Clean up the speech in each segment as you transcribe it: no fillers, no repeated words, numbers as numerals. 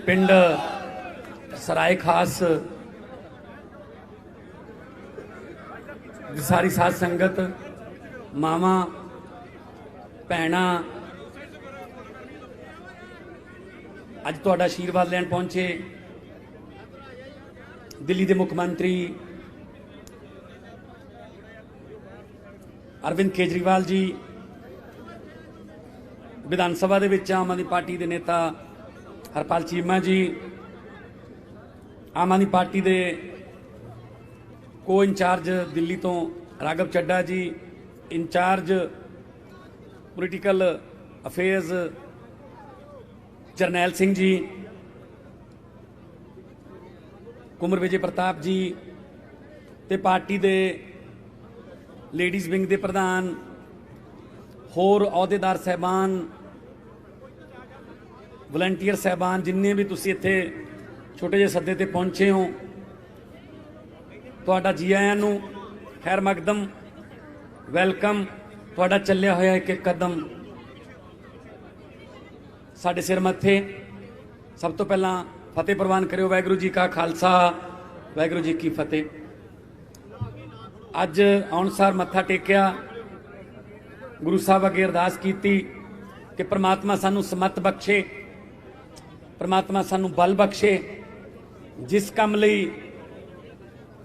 पिंड सराय खास सारी साध संगत मावा भैणा अज तुहाडा आशीर्वाद लैन पहुंचे दिल्ली के मुख मंत्री अरविंद केजरीवाल जी, विधान सभा दे विच आम आदमी पार्टी के नेता हरपाल चीमा जी, आम आदमी पार्टी के को इंचार्ज दिल्ली तो राघव चड्डा जी, in charge political affairs Jarnail Singh ji, Kunwar Vijay Pratap जी ते पार्टी के लेडीज़ विंग के प्रधान होर अहुदेदार साहबान वलंटियर साहबान जिन्ने भी तुसी इत्थे छोटे जे सदे ते पहुंचे हो, तुहाडा जी आयां नूं, खैर मकदम, वैलकम। तुहाडा चलिया होया एक एक कदम साडे सिर मत्थे। सब तो पहला फतेह प्रवान करियो। वाहिगुरू जी का खालसा, वाहिगुरू जी की फतेह। अज आउण सार मत्था टेकिया, गुरु साहब अगे अरदास की कि परमात्मा सानू समत बख्शे, परमात्मा सानू बल बख्शे, जिस काम लई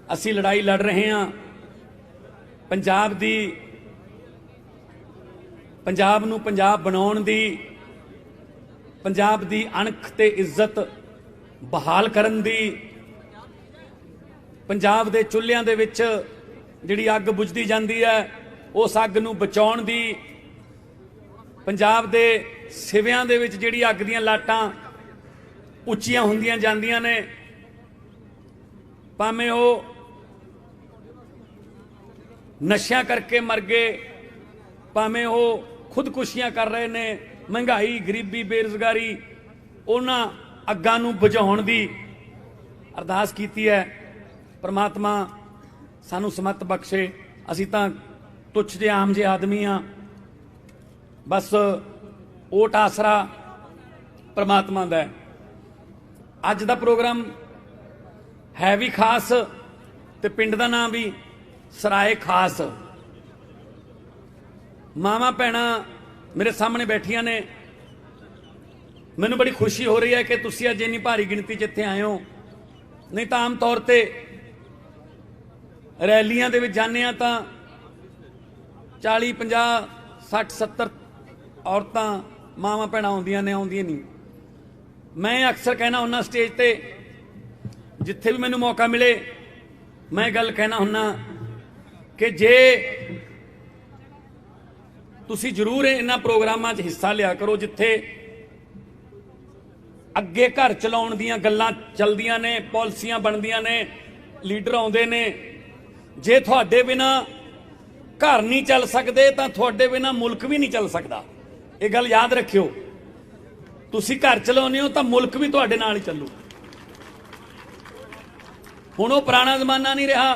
असी लड़ाई लड़ रहे हाँ, पंजाब नू पंजाब बनाउण दी, पंजाब दी अणख ते इज्जत बहाल करन दी, पंजाब दे चुल्हियां दे विच जिहड़ी अग बुझदी जांदी है उस अग नू बचाउण दी, पंजाब दे सिवियां दे विच जिहड़ी अग दीयां लाटां उच्चियां हुंदियां जांदियां ने, भावें वो नशियां करके मर गए, भावें वो खुदकुशियां कर रहे ने, महंगाई गरीबी बेरोजगारी, उन्हां अग्गां नूं बुझाउण दी अरदास कीती है। परमात्मा सानू समत बख्शे। असीं तां तुच्छ जे आम जे आदमी हाँ, बस ओट आसरा परमात्मा दा है। अज दा प्रोग्राम है भी खास ते पिंड दा नाम भी सराय खास। मावां भैणां मेरे सामने बैठियां ने, मैनूं बड़ी खुशी हो रही है कि तुसीं अज इन्नी भारी गिणती च इत्थे आए हो। नहीं तो आम तौर पर रैलियां दे विच जाने तां 40 50 60 70 औरतां मावां भैणां आउंदियां ने, आउंदियां नहीं। मैं अक्सर कहना हुन्ना स्टेज ते, जिथे भी मैनूं मौका मिले मैं गल कहना हुन्ना कि जे तुसी जरूर इन्हां प्रोग्रामां 'च हिस्सा लिया करो जिथे अगे घर चलाउण दीयां गल्लां चलदियां ने, पॉलिसियां बनदियां ने, लीडर आउंदे ने। जे तुहाडे बिना घर नहीं चल सकते तां तुहाडे बिना मुल्क भी नहीं चल सकता। ये गल याद रखियो। तुसी घर चलाउने हो तां मुल्क भी तुहाडे नाल ही चलू। हुण वो पुराना जमाना नहीं रहा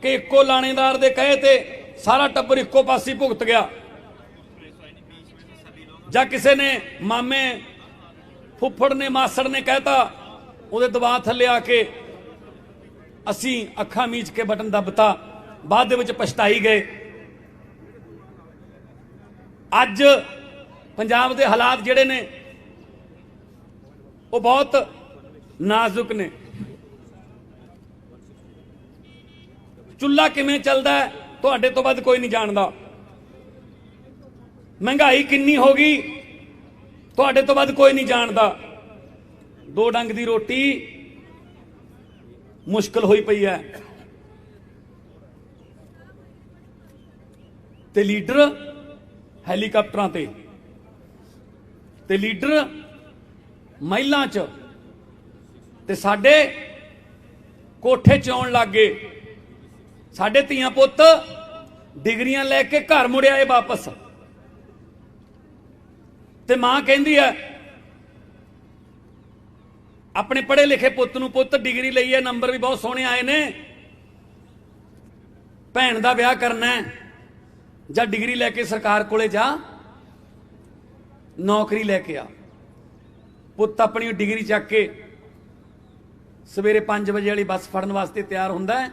कि इक्को लाणेदार दे कहे ते सारा टब्बर इक्को पासे भुगत गया, जां किसी ने मामे फुफड़ ने मासड़ ने कहता उहदे दबाव थल्ले आके असी अखा मीच के बटन दबता, बाद दे विच पछताई गए। अज पंजाब दे हालात जिहड़े ने वो बहुत नाजुक ने। चुल्ला किवें चलदा है तुहाडे तो वध कोई नहीं जानदा। महंगाई किन्नी हो गई तुहाडे तो वध कोई नहीं जानदा। 2 डंग दी रोटी मुश्किल होई पई है ते लीडर हैलीकाप्टरां ते लीडर महिलां च ते साडे कोठे च आउण लग गए। साडे धीआं पुत्त डिग्रियां लैके घर मुड़े आए वापस, ते मां कहंदी है अपने पढ़े लिखे पुत्त नूं, पुत्त डिग्री लई है, नंबर भी बहुत सोहणे आए ने, भैन दा विआह करना है, जा डिग्री लैके सरकार कोले जा, नौकरी लैके आ। पुत अपनी डिग्री चक के सवेरे 5 बजे वाली बस फड़न वास्ते तैयार हुंदा है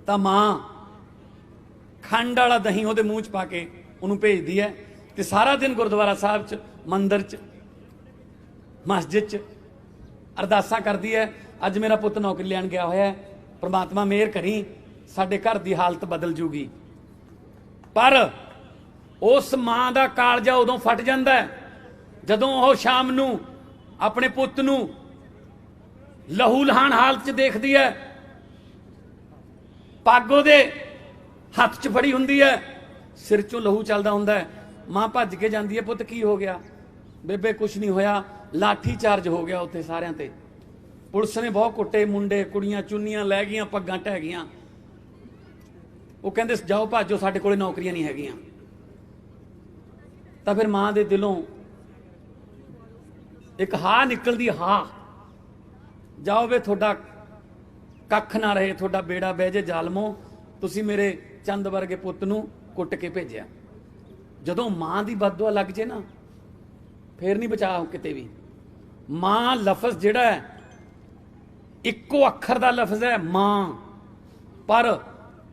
तो मां खंड वाला दही वो मूँह च पा के उन्होंने भेजती है तो सारा दिन गुरुद्वारा साहब च मंदिर च मस्जिद च अरदासा करती है। अज मेरा पुत नौकरी लैन गया होया है, परमात्मा मेहर करी साडे घर की हालत बदल जूगी। पर उस मां का कालजा उदों फट जाता है जदों वह शाम नूं अपने पुत नूं लहू लहान हालत च देखती है, पग उहदे हथ च फड़ी हुंदी है, सिर चों लहू चलदा हुंदा है। मां भज के जाती है, पुत की हो गया? बेबे कुछ नहीं होया, लाठी चार्ज हो गया उत्थे सारियां ते, पुलिस ने बहुत कुट्टे, मुंडे कुड़ियां चुन्नियां लै गईयां, पग्गां ढह गईयां। वो कहंदे जाओ भाजो, साडे कोले नौकरियां नहीं हैगियां। तां फिर मां दे दिलों एक हा निकलदी, हा जाओ वे थोड़ा कख ना रहे, थोड़ा बेड़ा बह जे जालमो, तुसी मेरे चंद वर्गे पुत नूं कुट के भेजिया। जदों मां दी बददुआ लग जे ना फिर नहीं बचा किते भी। मां लफज जिहड़ा है इक्को अखर दा लफज है मां, पर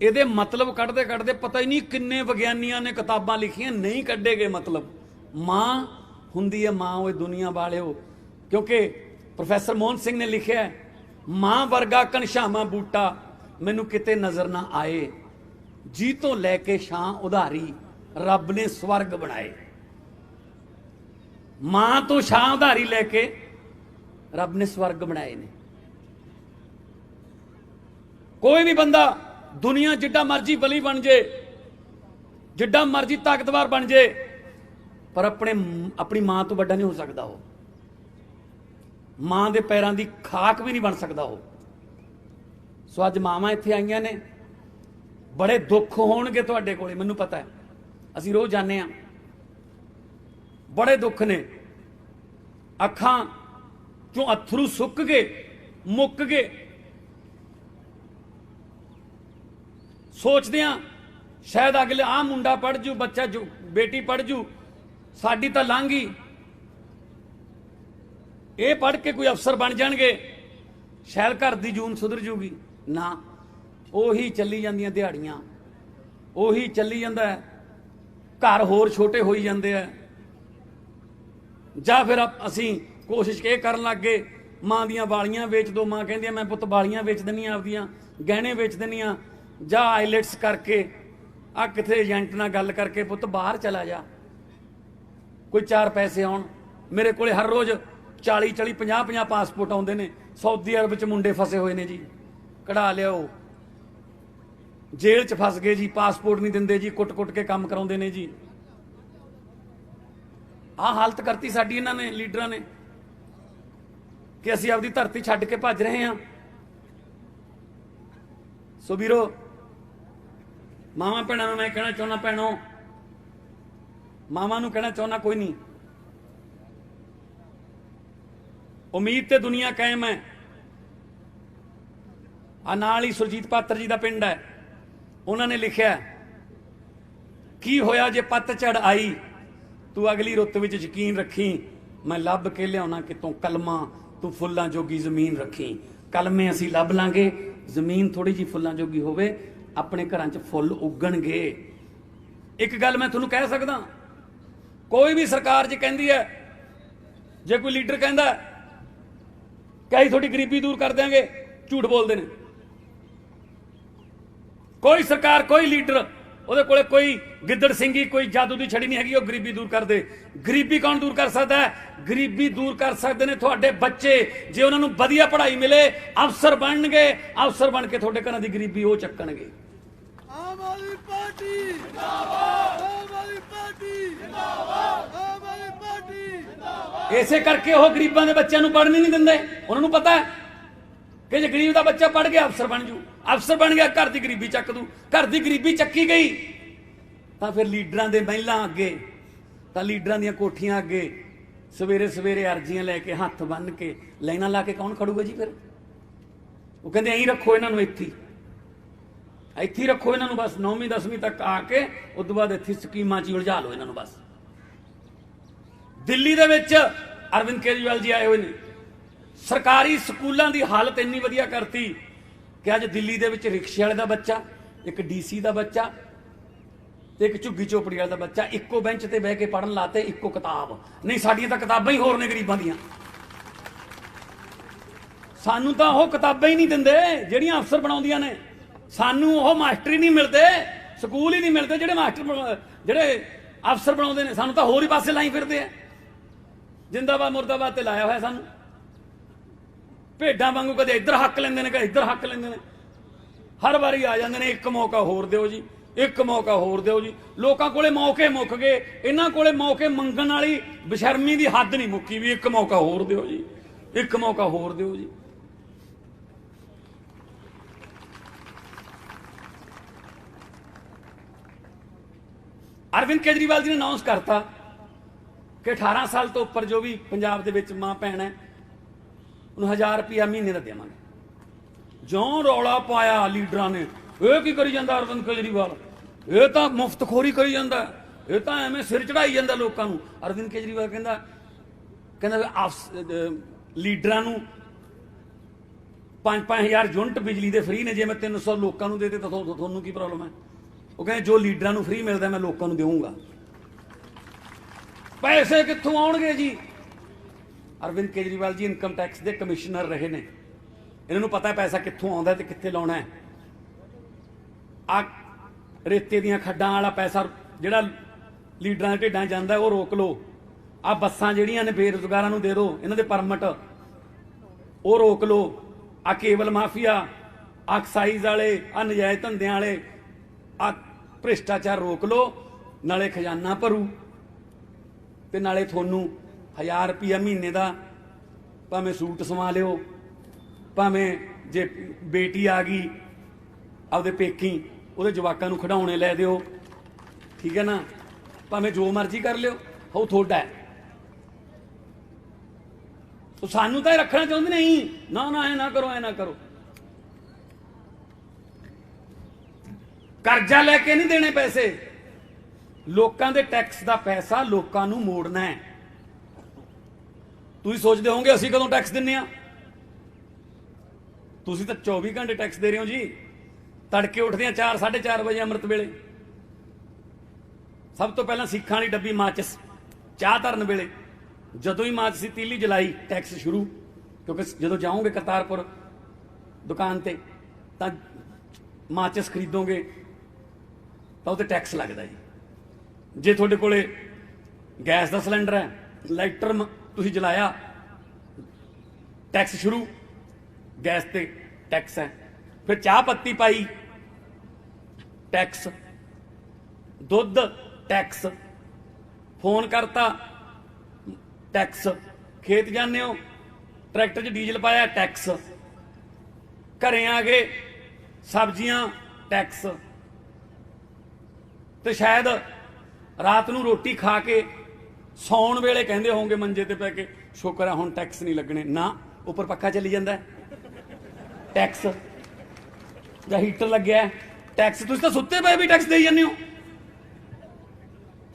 ਇਹਦੇ मतलब कढ़ते कढ़ते पता ही नहीं किन्ने विग्यानियां ने किताबां लिखियां, नहीं कढ़े गए मतलब। मां हुंदी है मां, वो दुनिया वालिओ, क्योंकि प्रोफैसर मोहन सिंह ने लिखिया है, मां वर्गा घनश्यामा बूटा मैनू किते नज़र ना आए, जी तो लैके छां उधारी रब ने स्वर्ग बनाए। मां तो छां उधारी लैके रब ने स्वर्ग बनाए ने। कोई भी बंदा दुनिया जिड्डा मर्जी बली बन जे, जिड्डा मर्जी ताकतवर बन जे, पर अपनी मां तो बड़ा नहीं हो सकता। वो मां के पैरों की खाक भी नहीं बन सकता वो। सो अज मावां इत्थे आईयां ने, बड़े दुख होणगे तुहाडे कोले, मैनूं पता है, असीं रोज़ जाने आ, बड़े दुख ने, अखां चों अथरू सुक गए, मुक गए। सोचते हैं शायद अगले आ मुंडा पढ़ जू, बच्चा जू, बेटी पढ़ जू, साडी तां लंघ गई, ये पढ़ के कोई अफसर बन जाएंगे, शायद घर की जून सुधर जूगी ना। उही चली जांदियां दिहाड़ियां, उही चली जांदा है, घर होर छोटे होई जांदे है। जां फिर असीं कोशिश ये करन लग गए, मां दियां वालियां वेच दो, मां कहंदी मैं पुत वालियां वेच दिंदी आपदियां, गहने वेच दिंदी, जा आईलैट्स करके आ किथे एजेंट नाल गल करके पुत बाहर चला जा, कोई 4 पैसे आउण। मेरे कोले हर रोज़ 40-40, 50-50 पासपोर्ट आउंदे ने। सऊदी अरब च मुंडे फसे हुए ने जी, कढ़ा लियाओ, जेल च फस गए जी, पासपोर्ट नहीं दिंदे जी, कुट-कुट के काम कराउंदे ने जी। आ हालत करती साडी इन्हां ने, लीडरां ने, कि असीं आपदी धरती छड्ड के भज रहे हैं। सो वीरो, मावां भैणां नूं मैं कहना चाहुंदा, भैणों मावां नूं कहना चाहुंदा, कोई नहीं, उम्मीद ते दुनिया कायम है। आ नाल ही सुरजीत पात्र जी का पिंड है, उन्होंने लिखा की होया जे पतझड़ आई, तू अगली रुत विच यकीन रखी, मैं लभ के लियाउणा कितों कलमा, तू फुल्लां जोगी जमीन रखी। कलमे असीं लभ लांगे, जमीन थोड़ी जी फुल्लां जोगी होवे, अपने घरां च फुल उगणगे। एक गल मैं तुहानूं कह सकदा, कोई भी सरकार जी कहंदी है, जे कोई लीडर कहंदा कि असीं थोड़ी गरीबी दूर कर देंगे, झूठ बोलते हैं। कोई सरकार, कोई लीडर, ਉਹਦੇ ਕੋਲੇ कोई गिद्दड़ सिंगी, कोई जादू की छड़ी नहीं हैगी, वो गरीबी दूर कर दे। गरीबी कौन दूर कर सकता है? गरीबी दूर कर सकते हैं तुहाडे बच्चे, जे उन्होंने वधिया पढ़ाई मिले, अफसर बनणगे, अफसर बन के तुहाडे घरां दी गरीबी वो चक्कणगे। आम आदमी पार्टी जिंदाबाद, आम आदमी पार्टी जिंदाबाद, आम आदमी पार्टी जिंदाबाद। इसे करके वो गरीबां दे बच्चों नूं पढ़ने नहीं दिंदे। उन्होंने पता है कि जे गरीब का बच्चा पढ़ गया अफसर बन जू, अफसर बन गया घर की गरीबी चक दू, घर की गरीबी चक्की गई तो फिर लीडरां दे महलां अगे, तो लीडरां दीयां कोठियां अगे सवेरे सवेरे अर्जियां लैके हथ बन के लाइनां ला के कौन खड़ूगा जी? फिर वो कहंदे ऐं रखो इन्हां नूं, ਇੱਥੇ रखो इन्हां नूं, बस 9वीं 10वीं तक आके उस तो बाद इत्थे स्कीमां च उलझा लो इन्हां नूं। बस दिल्ली दे विच ਅਰਵਿੰਦ ਕੇਜਰੀਵਾਲ ਜੀ ਆਏ ਹੋਏ ਨੇ। ਸਰਕਾਰੀ ਸਕੂਲਾਂ ਦੀ ਹਾਲਤ ਇੰਨੀ ਵਧੀਆ ਕਰਤੀ ਕਿ ਅੱਜ ਦਿੱਲੀ ਦੇ ਵਿੱਚ ਰਿਕਸ਼ੇ ਵਾਲੇ ਦਾ ਬੱਚਾ, ਇੱਕ ਡੀਸੀ ਦਾ ਬੱਚਾ ਤੇ ਇੱਕ ਝੁੱਗੀ ਝੋਪੜੀ ਵਾਲੇ ਦਾ ਬੱਚਾ ਇੱਕੋ ਬੈਂਚ ਤੇ ਬਹਿ ਕੇ ਪੜ੍ਹਨ ਲਾਤੇ, ਇੱਕੋ ਕਿਤਾਬ। ਨਹੀਂ, ਸਾਡੀਆਂ ਤਾਂ ਕਿਤਾਬਾਂ ਹੀ ਹੋਰ ਨੇ ਗਰੀਬਾਂ ਦੀਆਂ। ਸਾਨੂੰ ਤਾਂ ਉਹ ਕਿਤਾਬਾਂ ਹੀ ਨਹੀਂ ਦਿੰਦੇ ਜਿਹੜੀਆਂ ਅਫਸਰ ਬਣਾਉਂਦੀਆਂ ਨੇ। ਸਾਨੂੰ ਉਹ ਮਾਸਟਰ ਹੀ ਨਹੀਂ ਮਿਲਦੇ, ਸਕੂਲ ਹੀ ਨਹੀਂ ਮਿਲਦੇ ਜਿਹੜੇ ਅਫਸਰ ਬਣਾਉਂਦੇ ਨੇ। ਸਾਨੂੰ ਤਾਂ ਹੋਰ ਹੀ ਪਾਸੇ ਲਾਈ ਫਿਰਦੇ ਆ। ਜਿੰਦਾਬਾਦ ਮੁਰਦਾਬਾਦ ਤੇ ਲਾਇਆ ਹੋਇਆ ਸਾਨੂੰ। ਭੇਡਾਂ ਵਾਂਗੂ ਕਦੇ ਇੱਧਰ ਹੱਕ ਲੈਂਦੇ ਨੇ, ਕਦੇ ਇੱਧਰ ਹੱਕ ਲੈਂਦੇ ਨੇ। ਹਰ ਵਾਰੀ ਆ ਜਾਂਦੇ ਨੇ, ਇੱਕ ਮੌਕਾ ਹੋਰ ਦਿਓ ਜੀ, ਇੱਕ ਮੌਕਾ ਹੋਰ ਦਿਓ ਜੀ। ਲੋਕਾਂ ਕੋਲੇ ਮੌਕੇ ਮੁੱਕ ਗਏ, ਇਹਨਾਂ ਕੋਲੇ ਮੌਕੇ ਮੰਗਣ ਵਾਲੀ ਬੇਸ਼ਰਮੀ ਦੀ ਹੱਦ ਨਹੀਂ ਮੁੱਕੀ ਵੀ ਇੱਕ ਮੌਕਾ ਹੋਰ ਦਿਓ ਜੀ, ਇੱਕ ਮੌਕਾ ਹੋਰ ਦਿਓ ਜੀ। ਅਰਵਿੰਦ ਕੇਜਰੀਵਾਲ ਜੀ ਨੇ ਅਨਾਉਂਸ ਕਰਤਾ ਕਿ 18 ਸਾਲ ਤੋਂ ਉੱਪਰ ਜੋ ਵੀ ਪੰਜਾਬ ਦੇ ਵਿੱਚ ਮਾਂ ਭੈਣ ਹੈ ਉਹਨੂੰ 1000 ਰੁਪਇਆ ਮਹੀਨੇ ਦਾ ਦੇਵਾਂਗੇ। ਜਿਉਂ ਰੌਲਾ ਪਾਇਆ ਲੀਡਰਾਂ ਨੇ, ਇਹ ਕੀ ਕਰੀ ਜਾਂਦਾ ਅਰਵਿੰਦ ਕੇਜਰੀਵਾਲ, ਇਹ ਤਾਂ ਮੁਫਤਖੋਰੀ ਕਰੀ ਜਾਂਦਾ, ਇਹ ਤਾਂ ਐਵੇਂ ਸਿਰ ਚੜਾਈ ਜਾਂਦਾ ਲੋਕਾਂ ਨੂੰ। ਅਰਵਿੰਦ ਕੇਜਰੀਵਾਲ ਕਹਿੰਦਾ ਲੀਡਰਾਂ ਨੂੰ 5-5000 ਯੂਨਿਟ ਬਿਜਲੀ ਦੇ ਫ੍ਰੀ ਨੇ, ਜੇ ਮੈਂ 300 ਲੋਕਾਂ ਨੂੰ ਦੇ ਦੇ ਤਾਂ ਤੁਹਾਨੂੰ ਕੀ ਪ੍ਰੋਬਲਮ ਹੈ? ਉਹ ਕਹਿੰਦੇ ਜੋ ਲੀਡਰਾਂ ਨੂੰ ਫ੍ਰੀ ਮਿਲਦਾ ਮੈਂ ਲੋਕਾਂ ਨੂੰ ਦੇਵਾਂਗਾ। ਪੈਸੇ ਕਿੱਥੋਂ ਆਉਣਗੇ ਜੀ? ਅਰਵਿੰਦ ਕੇਜਰੀਵਾਲ ਜੀ ਇਨਕਮ ਟੈਕਸ ਦੇ ਕਮਿਸ਼ਨਰ ਰਹੇ ਨੇ, ਇਹਨਾਂ ਨੂੰ ਪਤਾ ਪੈਸਾ ਕਿੱਥੋਂ ਆਉਂਦਾ ਤੇ ਕਿੱਥੇ ਲਾਉਣਾ ਹੈ। ਆ ਰੇਤੇ ਦੀਆਂ ਖੱਡਾਂ ਵਾਲਾ ਪੈਸਾ ਜਿਹੜਾ ਲੀਡਰਾਂ ਦੇ ਢਿੱਡਾਂ ਜਾਂਦਾ ਉਹ ਰੋਕ ਲਓ। ਆ ਬੱਸਾਂ ਜਿਹੜੀਆਂ ਨੇ ਬੇਰੁਜ਼ਗਾਰਾਂ ਨੂੰ ਦੇ ਦਿਓ, ਇਹਨਾਂ ਦੇ ਪਰਮਿਟ ਉਹ ਰੋਕ ਲਓ। ਆ ਕੇਬਲ ਮਾਫੀਆ, ਆ ਐਕਸਾਈਜ਼ ਵਾਲੇ, ਆ ਨਜਾਇਜ਼ ਧੰਦਿਆਂ ਵਾਲੇ, ਆ ਭ੍ਰਿਸ਼ਟਾਚਾਰ ਰੋਕ ਲਓ। ਨਾਲੇ ਖਜ਼ਾਨਾ ਭਰੂ ਤੇ ਨਾਲੇ ਤੁਹਾਨੂੰ 1000 ਰੁਪਇਆ ਮਹੀਨੇ ਦਾ ਭਾਵੇਂ ਸੂਟ ਸਵਾ ਲਿਓ, ਭਾਵੇਂ ਜੇ ਬੇਟੀ ਆ ਗਈ ਆਪਦੇ ਪੇਕੀ ਉਹਦੇ ਜਵਾਕਾਂ ਨੂੰ ਖਿਡੌਣੇ ਲੈ ਦਿਓ, ਠੀਕ ਹੈ ਨਾ, ਭਾਵੇਂ ਜੋ ਮਰਜ਼ੀ ਕਰ ਲਿਓ, ਉਹ ਤੁਹਾਡਾ ਹੈ। ਉਹ ਸਾਨੂੰ ਤਾਂ ਇਹ ਰੱਖਣਾ ਚਾਹੁੰਦੇ ਨਹੀਂ, ਨਾ ਨਾ ਐ ਨਾ ਕਰੋ, ਐ ਨਾ ਕਰੋ। ਕਰਜ਼ਾ ਲੈ ਕੇ ਨਹੀਂ ਦੇਣੇ ਪੈਸੇ, ਲੋਕਾਂ ਦੇ ਟੈਕਸ ਦਾ ਪੈਸਾ ਲੋਕਾਂ ਨੂੰ ਮੋੜਨਾ ਹੈ। ਤੁਸੀਂ ਸੋਚਦੇ ਹੋਵੋਗੇ ਅਸੀਂ ਕਦੋਂ ਟੈਕਸ ਦਿੰਨੇ ਆ? ਤੁਸੀਂ ਤਾਂ 24 ਘੰਟੇ ਟੈਕਸ ਦੇ ਰਹੇ ਹੋ ਜੀ। ਤੜਕੇ ਉੱਠਦੇ ਆ 4-4:30 ਵਜੇ ਅੰਮ੍ਰਿਤ ਵੇਲੇ, ਸਭ ਤੋਂ ਪਹਿਲਾਂ ਸਿੱਖਾਂ ਵਾਲੀ ਡੱਬੀ ਮਾਚਿਸ ਚਾਹ ਧਰਨ ਵੇਲੇ, ਜਦੋਂ ਹੀ ਮਾਚਿਸ ਦੀ ਤੀਲੀ ਜਲਾਈ ਟੈਕਸ ਸ਼ੁਰੂ। ਕਿਉਂਕਿ ਜਦੋਂ ਜਾਓਗੇ ਕਰਤਾਰਪੁਰ ਦੁਕਾਨ ਤੇ ਤਾਂ ਮਾਚਿਸ ਖਰੀਦੋਗੇ ਤਾਂ ਉਹ ਤੇ ਟੈਕਸ ਲੱਗਦਾ ਜੀ। ਜੇ ਤੁਹਾਡੇ ਕੋਲੇ ਗੈਸ ਦਾ ਸਿਲੰਡਰ ਹੈ, ਲਾਈਟਰ ਤੁਸੀਂ ਜਲਾਇਆ, ਟੈਕਸ ਸ਼ੁਰੂ, ਗੈਸ ਤੇ ਟੈਕਸ ਹੈ। ਫਿਰ ਚਾਹ ਪੱਤੀ ਪਾਈ ਟੈਕਸ, ਦੁੱਧ ਟੈਕਸ, ਫੋਨ ਕਰਤਾ ਟੈਕਸ, ਖੇਤ ਜਾਂਦੇ ਹੋ ਟਰੈਕਟਰ 'ਚ ਡੀਜ਼ਲ ਪਾਇਆ ਟੈਕਸ, ਘਰੇ ਆ ਗਏ ਸਬਜ਼ੀਆਂ ਟੈਕਸ, ਤੇ ਸ਼ਾਇਦ ਰਾਤ ਨੂੰ ਰੋਟੀ ਖਾ ਕੇ ਸੌਣ ਵੇਲੇ ਕਹਿੰਦੇ ਹੋਵੋਗੇ ਮੰਜੇ ਤੇ ਪੈ ਕੇ, ਸ਼ੁਕਰ ਹੈ ਹੁਣ ਟੈਕਸ ਨਹੀਂ ਲੱਗਣੇ। ਨਾ, ਉੱਪਰ ਪੱਖਾ ਚੱਲੀ ਜਾਂਦਾ ਟੈਕਸ, ਜਾਂ ਹੀਟਰ ਲੱਗਿਆ ਟੈਕਸ। ਤੁਸੀਂ ਤਾਂ ਸੁੱਤੇ ਪਏ ਵੀ ਟੈਕਸ ਦੇਈ ਜਾਂਦੇ ਹੋ,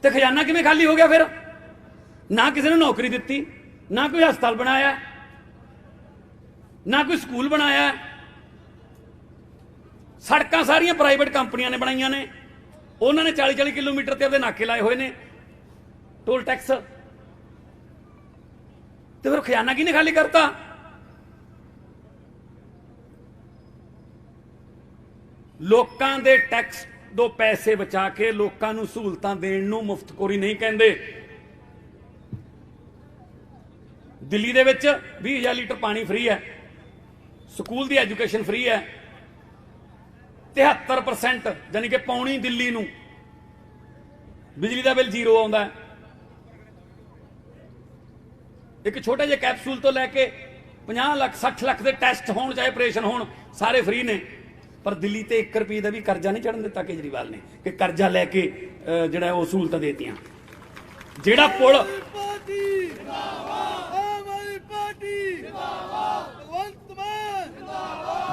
ਤੇ ਖਜ਼ਾਨਾ ਕਿਵੇਂ ਖਾਲੀ ਹੋ ਗਿਆ ਫਿਰ? ਨਾ ਕਿਸੇ ਨੂੰ ਨੌਕਰੀ ਦਿੱਤੀ, ਨਾ ਕੋਈ ਹਸਪਤਾਲ ਬਣਾਇਆ, ਨਾ ਕੋਈ ਸਕੂਲ ਬਣਾਇਆ। ਸੜਕਾਂ ਸਾਰੀਆਂ ਪ੍ਰਾਈਵੇਟ ਕੰਪਨੀਆਂ ਨੇ ਬਣਾਈਆਂ ਨੇ, ਉਹਨਾਂ ਨੇ 40-40 ਕਿਲੋਮੀਟਰ ਤੇ ਆਪਦੇ ਨਾਕੇ ਲਾਏ ਹੋਏ ਨੇ ਟੋਲ ਟੈਕਸ। ਤੇ ਫਿਰ ਖਜ਼ਾਨਾ ਕਿਹਨੇ ਖਾਲੀ ਕਰਤਾ? ਲੋਕਾਂ ਦੇ ਟੈਕਸ ਤੋਂ ਪੈਸੇ ਬਚਾ ਕੇ ਲੋਕਾਂ ਨੂੰ ਸਹੂਲਤਾਂ ਦੇਣ ਨੂੰ ਮੁਫਤਖੋਰੀ ਨਹੀਂ ਕਹਿੰਦੇ। ਦਿੱਲੀ ਦੇ ਵਿੱਚ 20,000 ਲੀਟਰ ਪਾਣੀ ਫ੍ਰੀ ਹੈ, ਸਕੂਲ ਦੀ ਐਜੂਕੇਸ਼ਨ ਫ੍ਰੀ ਹੈ, 73% ਯਾਨੀ ਕਿ ਪੌਣੀ ਦਿੱਲੀ ਨੂੰ ਬਿਜਲੀ ਦਾ ਬਿੱਲ ਜ਼ੀਰੋ ਆਉਂਦਾ। ਇੱਕ ਛੋਟੇ ਜਿਹੇ ਕੈਪਸੂਲ ਤੋਂ ਲੈ ਕੇ 50 ਲੱਖ 60 ਲੱਖ ਦੇ ਟੈਸਟ ਹੋਣ, ਚਾਹੇ ਆਪਰੇਸ਼ਨ ਹੋਣ, ਸਾਰੇ ਫ੍ਰੀ ਨੇ। ਪਰ ਦਿੱਲੀ ਤੇ 1 ਰੁਪਏ ਦਾ ਵੀ ਕਰਜ਼ਾ ਨਹੀਂ ਚੜਨ ਦਿੱਤਾ ਕੇਜਰੀਵਾਲ ਨੇ, ਕਿ ਕਰਜ਼ਾ ਲੈ ਕੇ ਜਿਹੜਾ ਉਹ ਸਹੂਲਤਾਂ ਦੇਤੀਆਂ। ਜਿਹੜਾ ਪੁਲ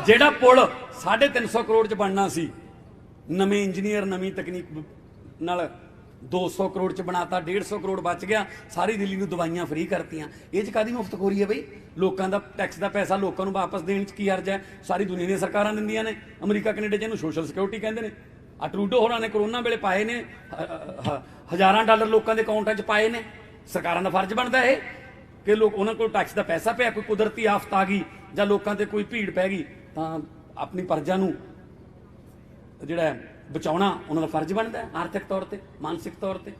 ਜਿਹੜਾ ਪੁਲ 350 ਕਰੋੜ ਚ ਬਣਨਾ ਸੀ, ਨਵੇਂ ਇੰਜੀਨੀਅਰ ਨਵੀਂ ਤਕਨੀਕ ਨਾਲ 200 करोड़ च बनाता, 150 करोड़ बच गया, सारी दिल्ली ਨੂੰ ਦਵਾਈਆਂ ਫ੍ਰੀ ਕਰਤੀਆਂ। ਇਹ 'ਚ ਕਾਦੀ ਮੁਫਤਖੋਰੀ ਹੈ ਬਈ? ਲੋਕਾਂ ਦਾ ਟੈਕਸ ਦਾ ਪੈਸਾ ਲੋਕਾਂ ਨੂੰ ਵਾਪਸ ਦੇਣ 'ਚ ਕੀ ਹਰਜ ਹੈ? ਸਾਰੀ ਦੁਨੀਆ ਦੀਆਂ ਸਰਕਾਰਾਂ ਦਿੰਦੀਆਂ ਨੇ। ਅਮਰੀਕਾ ਕੈਨੇਡਾ 'ਚ ਇਹਨੂੰ ਸੋਸ਼ਲ ਸਿਕਿਉਰਿਟੀ ਕਹਿੰਦੇ ਨੇ। ਆ ਟਰੂਡੋ ਹੋਰਾਂ ਨੇ ਕਰੋਨਾ ਵੇਲੇ ਪਾਏ ਨੇ, ਹਜ਼ਾਰਾਂ ਡਾਲਰ ਲੋਕਾਂ ਦੇ ਅਕਾਊਂਟਾਂ 'ਚ ਪਾਏ ਨੇ। ਸਰਕਾਰਾਂ ਦਾ ਫਰਜ਼ ਬਣਦਾ ਇਹ ਕਿ ਲੋਕ ਉਹਨਾਂ ਕੋਲ ਟੈਕਸ ਦਾ ਪੈਸਾ ਪਿਆ, ਕੋਈ ਕੁਦਰਤੀ ਆਫਤ ਆ ਗਈ ਜਾਂ ਲੋਕਾਂ ਤੇ ਕੋਈ ਭੀੜ ਪੈ ਗਈ ਤਾਂ ਆਪਣੀ ਪ੍ਰਜਾ ਨੂੰ ਜਿਹੜਾ ਬਚਾਉਣਾ ਉਹਨਾਂ ਦਾ ਫਰਜ਼ ਬਣਦਾ ਹੈ, ਆਰਥਿਕ ਤੌਰ ਤੇ, ਮਾਨਸਿਕ ਤੌਰ ਤੇ।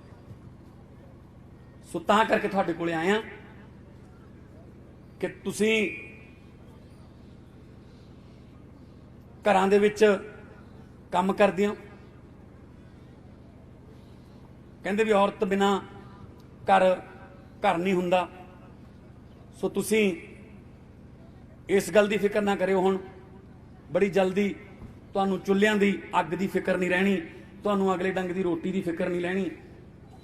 ਸੋ ਤਾਂ ਕਰਕੇ ਤੁਹਾਡੇ ਕੋਲੇ ਆਇਆ ਕਿ ਤੁਸੀਂ ਘਰਾਂ ਦੇ ਵਿੱਚ ਕੰਮ ਕਰਦੇ ਹੋ। ਕਹਿੰਦੇ ਵੀ ਔਰਤ ਬਿਨਾ ਘਰ ਨਹੀਂ ਹੁੰਦਾ। ਸੋ ਤੁਸੀਂ ਇਸ ਗੱਲ ਦੀ ਫਿਕਰ ਨਾ ਕਰਿਓ। ਹੁਣ ਬੜੀ ਜਲਦੀ ਤੁਹਾਨੂੰ ਚੁੱਲ੍ਹਿਆਂ ਦੀ ਅੱਗ ਦੀ ਫਿਕਰ ਨਹੀਂ ਰਹਿਣੀ, ਤੁਹਾਨੂੰ ਅਗਲੇ ਡੰਗ ਦੀ ਰੋਟੀ ਦੀ ਫਿਕਰ ਨਹੀਂ ਰਹਿਣੀ।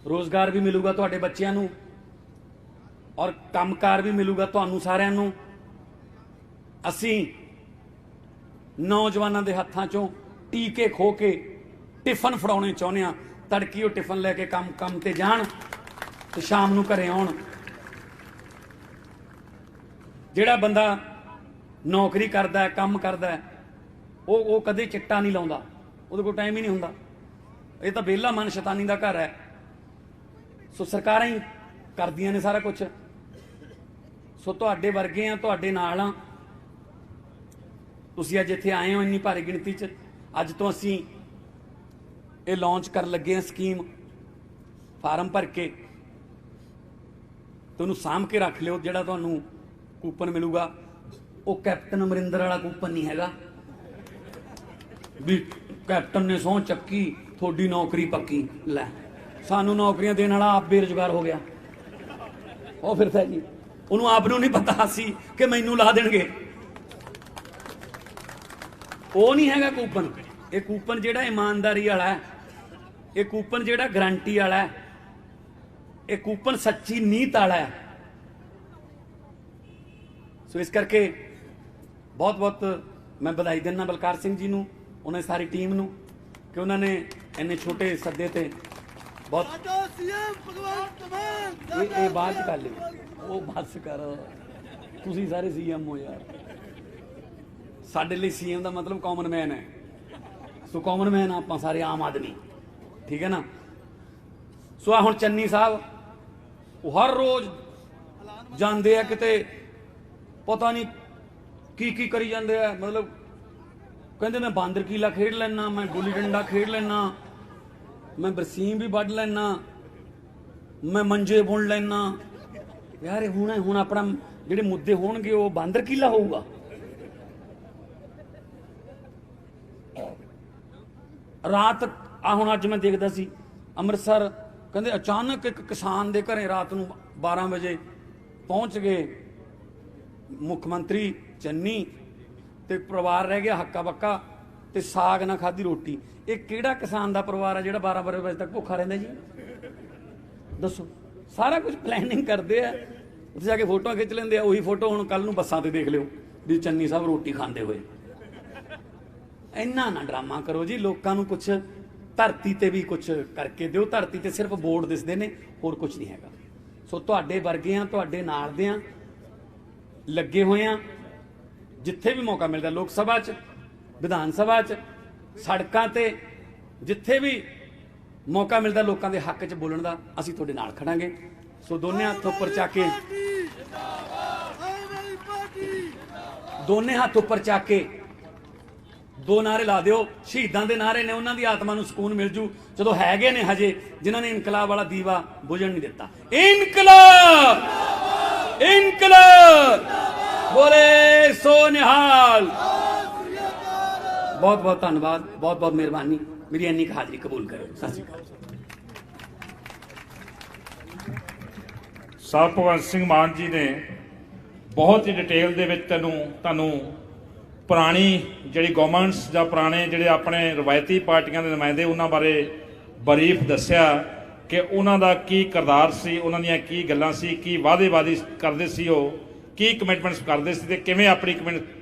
ਰੋਜ਼ਗਾਰ ਵੀ ਮਿਲੂਗਾ ਤੁਹਾਡੇ ਬੱਚਿਆਂ ਨੂੰ ਔਰ ਕੰਮਕਾਰ ਵੀ ਮਿਲੂਗਾ ਤੁਹਾਨੂੰ ਸਾਰਿਆਂ ਨੂੰ। ਅਸੀਂ ਨੌਜਵਾਨਾਂ ਦੇ ਹੱਥਾਂ 'ਚੋਂ ਟੀਕੇ ਖੋ ਕੇ ਟਿਫਨ ਫੜਾਉਣੇ ਚਾਹੁੰਦੇ ਹਾਂ। ਤੜਕੀ ਉਹ ਟਿਫਨ ਲੈ ਕੇ ਕੰਮ ਤੇ ਜਾਣ ਤੇ ਸ਼ਾਮ ਨੂੰ ਘਰੇ ਆਉਣ। ਜਿਹੜਾ ਬੰਦਾ ਨੌਕਰੀ ਕਰਦਾ ਹੈ, ਕੰਮ ਕਰਦਾ ਹੈ, ਉਹ ਕਦੇ ਚਿੱਟਾ ਨਹੀਂ ਲਾਉਂਦਾ, ਉਹਦੇ ਕੋਲ ਟਾਈਮ ਹੀ ਨਹੀਂ ਹੁੰਦਾ। ਇਹ ਤਾਂ ਵਿਹਲਾ ਮਨ ਸ਼ੈਤਾਨੀ ਦਾ ਘਰ ਹੈ। ਸੋ ਸਰਕਾਰਾਂ ਹੀ ਕਰਦੀਆਂ ਨੇ ਸਾਰਾ ਕੁਝ। ਸੋ ਤੁਹਾਡੇ ਵਰਗੇ ਆ, ਤੁਹਾਡੇ ਨਾਲ ਆ। ਤੁਸੀਂ ਅੱਜ ਇੱਥੇ ਆਏ ਹੋ ਇੰਨੀ ਭਾਰੀ ਗਿਣਤੀ 'ਚ। ਅੱਜ ਤੋਂ ਅਸੀਂ ਇਹ ਲਾਂਚ ਕਰਨ ਲੱਗੇ ਹਾਂ ਸਕੀਮ। ਫਾਰਮ ਭਰ ਕੇ ਤੁਹਾਨੂੰ ਸਾਂਭ ਕੇ ਰੱਖ ਲਿਓ। ਜਿਹੜਾ ਤੁਹਾਨੂੰ ਕੂਪਨ ਮਿਲੂਗਾ ਉਹ ਕੈਪਟਨ ਅਮਰਿੰਦਰ ਵਾਲਾ ਕੂਪਨ ਨਹੀਂ ਹੈਗਾ ਵੀ ਕੈਪਟਨ ਨੇ ਸਹੁੰ ਚੱਕੀ ਤੁਹਾਡੀ ਨੌਕਰੀ ਪੱਕੀ। ਲੈ, ਸਾਨੂੰ ਨੌਕਰੀਆਂ ਦੇਣ ਵਾਲਾ ਆਪ ਬੇਰੁਜ਼ਗਾਰ ਹੋ ਗਿਆ। ਉਹ ਫਿਰਦਾ ਜੀ, ਉਹਨੂੰ ਆਪ ਨੂੰ ਨਹੀਂ ਪਤਾ ਸੀ ਕਿ ਮੈਨੂੰ ਲਾ ਦੇਣਗੇ। ਉਹ ਨਹੀਂ ਹੈਗਾ ਕੂਪਨ। ਇਹ ਕੂਪਨ ਜਿਹੜਾ ਇਮਾਨਦਾਰੀ ਵਾਲਾ ਹੈ, ਇਹ ਕੂਪਨ ਜਿਹੜਾ ਗਰੰਟੀ ਵਾਲਾ ਹੈ, ਇਹ ਕੂਪਨ ਸੱਚੀ ਨੀਤ ਵਾਲਾ ਹੈ। ਸੋ ਇਸ ਕਰਕੇ ਬਹੁਤ ਬਹੁਤ ਮੈਂ ਵਧਾਈ ਦਿੰਦਾ ਬਲਕਾਰ ਸਿੰਘ ਜੀ ਨੂੰ, ਉਹਨਾਂ ਦੀ ਸਾਰੀ ਟੀਮ ਨੂੰ ਕਿ ਉਹਨਾਂ ਨੇ ਇੰਨੇ ਛੋਟੇ ਸੱਦੇ ਤੇ ਬਹੁਤ ਇਹ ਬਾਅਦ ਚ ਕਰ ਲਿਓ। ਉਹ ਬਸ ਕਰ, ਤੁਸੀਂ ਸਾਰੇ ਸੀਐਮ ਹੋ ਯਾਰ। ਸਾਡੇ ਲਈ ਸੀਐਮ ਦਾ ਮਤਲਬ ਕਾਮਨ ਮੈਨ ਹੈ। ਸੋ ਕਾਮਨ ਮੈਨ ਆਪਾਂ ਸਾਰੇ ਆਮ ਆਦਮੀ, ਠੀਕ ਹੈ ਨਾ। ਸੋ ਆ ਹੁਣ ਚੰਨੀ ਸਾਹਿਬ ਉਹ ਹਰ ਰੋਜ਼ ਜਾਂਦੇ ਆ ਕਿਤੇ, ਪਤਾ ਨਹੀਂ ਕੀ ਕਰੀ ਜਾਂਦੇ ਆ। ਮਤਲਬ ਕਹਿੰਦੇ ਮੈਂ ਬਾਂਦਰ ਕੀਲਾ ਖੇਡ ਲੈਣਾ, ਮੈਂ ਗੁੱਲੀ ਡੰਡਾ ਖੇਡ ਲੈਣਾ, ਮੈਂ ਬਰਸੀਮ ਵੀ ਵੱਢ ਲੈਣਾ, ਮੈਂ ਮੰਜੇ ਬੁਣ ਲੈਣਾ। ਯਾਰ ਇਹ ਹੁਣ ਆਪਣਾ ਜਿਹੜੇ ਮੁੱਦੇ ਹੋਣਗੇ ਉਹ ਬਾਂਦਰ ਕੀਲਾ ਹੋਊਗਾ। ਰਾਤ ਆ ਹੁਣ ਅੱਜ ਮੈਂ ਦੇਖਦਾ ਸੀ ਅੰਮ੍ਰਿਤਸਰ, ਕਹਿੰਦੇ ਅਚਾਨਕ ਇੱਕ ਕਿਸਾਨ ਦੇ ਘਰੇ ਰਾਤ ਨੂੰ 12 ਵਜੇ ਪਹੁੰਚ ਗਏ ਮੁੱਖ ਮੰਤਰੀ ਚੰਨੀ ਤੇ ਪਰਿਵਾਰ ਰਹਿ ਗਿਆ ਹੱਕਾ ਬੱਕਾ ਤੇ ਸਾਗ ਨਾ ਖਾਧੀ ਰੋਟੀ। ਇਹ ਕਿਹੜਾ ਕਿਸਾਨ ਦਾ ਪਰਿਵਾਰ ਹੈ ਜਿਹੜਾ 12 ਵਜੇ ਤੱਕ ਭੁੱਖਾ ਰਹਿੰਦਾ ਜੀ? ਦੱਸੋ। ਸਾਰਾ ਕੁਝ ਪਲੈਨਿੰਗ ਕਰਦੇ ਆ, ਉੱਥੇ ਜਾ ਕੇ ਫੋਟੋਆਂ ਖਿੱਚ ਲੈਂਦੇ ਆ। ਉਹੀ ਫੋਟੋ ਹੁਣ ਕੱਲ ਨੂੰ ਬੱਸਾਂ ਤੇ ਦੇਖ ਲਿਓ ਵੀ ਚੰਨੀ ਸਾਹਿਬ ਰੋਟੀ ਖਾਂਦੇ ਹੋਏ। ਇੰਨਾ ਨਾ ਡਰਾਮਾ ਕਰੋ ਜੀ। ਲੋਕਾਂ ਨੂੰ ਕੁਛ ਧਰਤੀ ਤੇ ਵੀ ਕੁਛ ਕਰਕੇ ਦਿਓ। ਧਰਤੀ ਤੇ ਸਿਰਫ ਬੋਰਡ ਦਿਸਦੇ ਨੇ, ਹੋਰ ਕੁਛ ਨਹੀਂ ਹੈਗਾ। ਸੋ ਤੁਹਾਡੇ ਵਰਗੇ ਆ, ਤੁਹਾਡੇ ਨਾਲ ਦੇ ਆ, ਲੱਗੇ ਹੋਏ ਆ। ਜਿੱਥੇ ਵੀ ਮੌਕਾ ਮਿਲਦਾ, ਲੋਕ ਸਭਾ 'ਚ, ਵਿਧਾਨ ਸਭਾ 'ਚ, ਸੜਕਾਂ ਤੇ, ਜਿੱਥੇ ਵੀ ਮੌਕਾ ਮਿਲਦਾ ਲੋਕਾਂ ਦੇ ਹੱਕ 'ਚ ਬੋਲਣ ਦਾ, ਅਸੀਂ ਤੁਹਾਡੇ ਨਾਲ ਖੜਾਂਗੇ। ਸੋ ਦੋਨੇ ਹੱਥ ਉੱਪਰ ਚੱਕ ਕੇ, ਦੋਨੇ ਹੱਥ ਉੱਪਰ ਚੱਕ ਕੇ ਦੋ ਨਾਰੇ ਲਾ ਦਿਓ। ਸ਼ਹੀਦਾਂ ਦੇ ਨਾਰੇ ਨੇ, ਉਹਨਾਂ ਦੀ ਆਤਮਾ ਨੂੰ ਸਕੂਨ ਮਿਲ ਜੂ। ਜਦੋਂ ਹੈਗੇ ਨੇ ਹਜੇ ਜਿਨ੍ਹਾਂ ਨੇ ਇਨਕਲਾਬ ਵਾਲਾ ਦੀਵਾ ਬੁਝਣ ਨਹੀਂ ਦਿੱਤਾ। ਇਨਕਲਾਬ, ਇਨਕਲਾਬ ਬੋਲੇ ਸੋ ਨਿਹਾਲ। ਬਹੁਤ ਬਹੁਤ ਧੰਨਵਾਦ, ਬਹੁਤ ਬਹੁਤ ਮਿਹਰਬਾਨੀ। ਮੇਰੀ ਇੰਨੀ ਕੁ ਹਾਜ਼ਰੀ ਕਬੂਲ ਕਰੋ। ਸਤਿ ਸ਼੍ਰੀ ਅਕਾਲ। ਸਾਹਿਬ ਭਗਵੰਤ ਸਿੰਘ ਮਾਨ ਜੀ ਨੇ ਬਹੁਤ ਹੀ ਡਿਟੇਲ ਦੇ ਵਿੱਚ ਤੁਹਾਨੂੰ ਪੁਰਾਣੀ ਜਿਹੜੀ ਗਵਰਨਮੈਂਟਸ ਜਾਂ ਪੁਰਾਣੇ ਜਿਹੜੇ ਆਪਣੇ ਰਵਾਇਤੀ ਪਾਰਟੀਆਂ ਦੇ ਨੁਮਾਇੰਦੇ ਉਹਨਾਂ ਬਾਰੇ ਬਰੀਫ ਦੱਸਿਆ ਕਿ ਉਹਨਾਂ ਦਾ ਕੀ ਕਿਰਦਾਰ ਸੀ, ਉਹਨਾਂ ਦੀਆਂ ਕੀ ਗੱਲਾਂ ਸੀ, ਕੀ ਵਾਅਦੇ ਕਰਦੇ ਸੀ, ਉਹ ਕੀ ਕਮਿਟਮੈਂਟਸ ਕਰਦੇ ਸੀ ਤੇ ਕਿਵੇਂ ਆਪਣੀ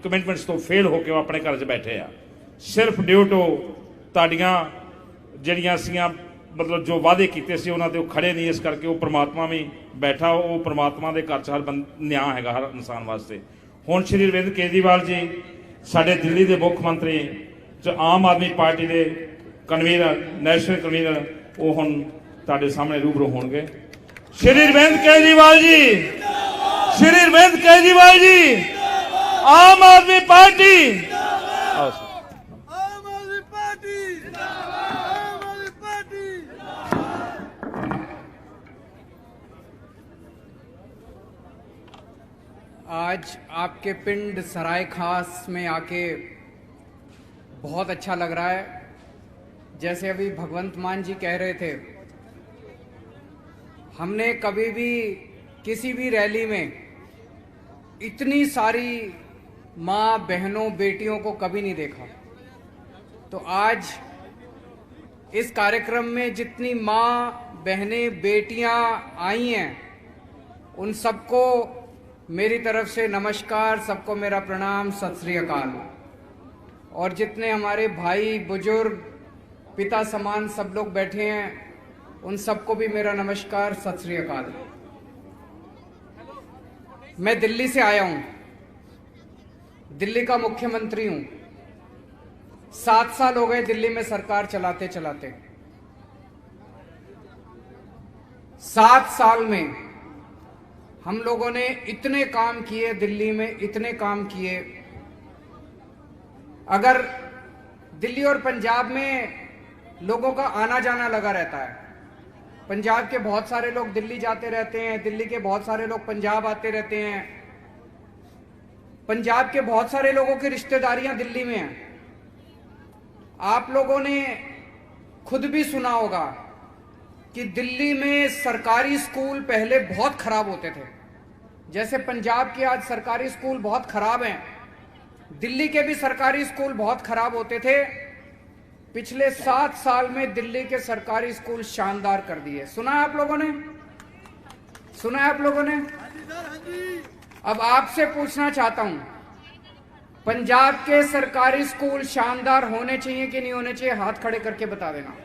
ਕਮਿਟਮੈਂਟਸ ਤੋਂ ਫੇਲ ਹੋ ਕੇ ਉਹ ਆਪਣੇ ਘਰ 'ਚ ਬੈਠੇ ਆ। ਸਿਰਫ ਡਿਊ ਟੂ ਤੁਹਾਡੀਆਂ ਜਿਹੜੀਆਂ ਸੀਗੀਆਂ मतलब जो वादे किए सी उन्होंने वो खड़े नहीं, इस करके वो परमात्मा भी बैठा, वो परमात्मा के घर च हर न्याय है हर इंसान वास्ते। हुण श्री अरविंद केजरीवाल जी साडे दिल्ली के मुख्य मंत्री जो आम आदमी पार्टी के कन्वीनर नैशनल कन्वीनर वो हुण तुहाडे सामने रूबरू होणगे। श्री अरविंद केजरीवाल जी, श्री अरविंद केजरीवाल जी, आम आदमी पार्टी। आओ सर। आम आदमी पार्टी आम आदमी पार्टी। आज आपके पिंड सराय खास में आके बहुत अच्छा लग रहा है। जैसे अभी भगवंत मान जी कह रहे थे, हमने कभी भी किसी भी रैली में इतनी सारी माँ बहनों बेटियों को कभी नहीं देखा। तो आज इस कार्यक्रम में जितनी माँ बहनें बेटियां आई हैं उन सबको मेरी तरफ से नमस्कार, सबको मेरा प्रणाम, सत श्री अकाल। और जितने हमारे भाई बुजुर्ग पिता समान सब लोग बैठे हैं उन सबको भी मेरा नमस्कार, सत श्री अकाल। मैं दिल्ली से आया हूं, दिल्ली का मुख्यमंत्री हूं। 7 साल हो गए दिल्ली में सरकार चलाते चलाते। 7 साल में हम लोगों ने इतने काम किए, दिल्ली में इतने काम किए। अगर दिल्ली और पंजाब में लोगों का आना जाना लगा रहता है, पंजाब के बहुत सारे लोग दिल्ली जाते रहते हैं, दिल्ली के बहुत सारे लोग पंजाब आते रहते हैं, पंजाब के बहुत सारे लोगों की रिश्तेदारियां दिल्ली में हैं। आप लोगों ने खुद भी सुना होगा कि दिल्ली में सरकारी स्कूल पहले बहुत खराब होते थे। जैसे पंजाब के आज सरकारी स्कूल बहुत खराब हैं, दिल्ली के भी सरकारी स्कूल बहुत खराब होते थे। पिछले 7 साल में दिल्ली के सरकारी स्कूल शानदार कर दिए। सुना है आप लोगों ने? सुना है आप लोगों ने? अब आपसे पूछना चाहता हूं, पंजाब के सरकारी स्कूल शानदार होने चाहिए कि नहीं होने चाहिए? हाथ खड़े करके बता देना।